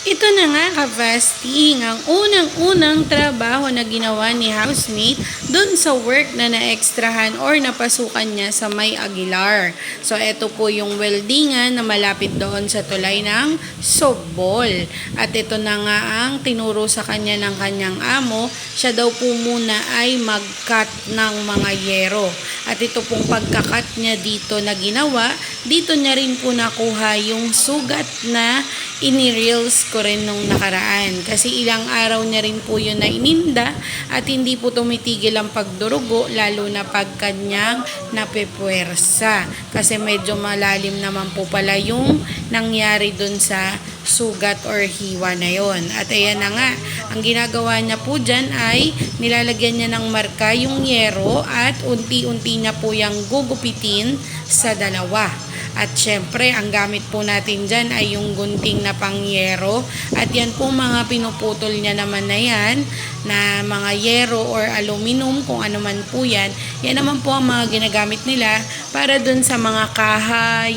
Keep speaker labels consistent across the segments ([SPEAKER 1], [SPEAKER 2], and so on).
[SPEAKER 1] Ito na nga ka-fasting, ang unang-unang trabaho na ginawa ni housemate dun sa work na naekstrahan or napasukan niya sa May Aguilar. So ito po yung weldingan na malapit doon sa tulay ng Sobbol. At ito na nga ang tinuro sa kanya ng kanyang amo, siya daw po muna ay mag-cut ng mga yero. At ito pong pagkakat niya dito na ginawa, dito niya rin po nakuha yung sugat na ini-reels ko rin nung nakaraan. Kasi ilang araw niya rin po yun na ininda at hindi po tumitigil ang pagdurugo lalo na pag kanyang napepwersa. Kasi medyo malalim naman po pala yung nangyari dun sa sugat or hiwa na yon. At ayan na nga, ang ginagawa niya po dyan ay nilalagyan niya ng marka yung yero at unti-unti niya po yung gugupitin sa dalawa. At syempre, ang gamit po natin dyan ay yung gunting na pangyero. At yan po mga pinuputol niya naman na yan, na mga yero or aluminum, kung ano man po yan. Yan naman po ang mga ginagamit nila para dun sa mga kahay,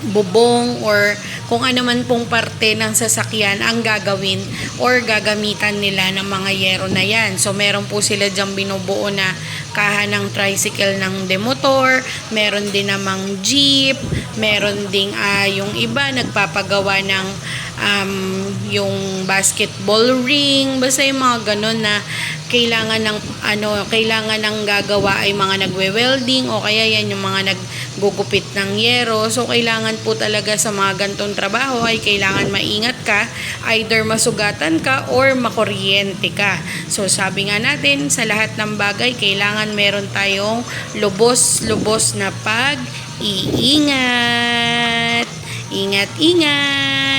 [SPEAKER 1] bubong or kung ano man pong parte ng sasakyan ang gagawin or gagamitan nila ng mga yero na yan. So meron po sila dyan binubuo na kaha ng tricycle ng demotor, meron din namang jeep, meron ding yung iba nagpapagawa ng yung basketball ring, basta yung mga ganun na kailangan ng gagawa ay mga nagwe-welding o kaya yan yung mga naggugupit ng yero. So kailangan po talaga sa mga gantong trabaho ay kailangan maingat ka, either masugatan ka or makuryente ka. So sabi nga natin, sa lahat ng bagay kailangan meron tayong lubos-lubos na pag-iingat. Ingat-ingat!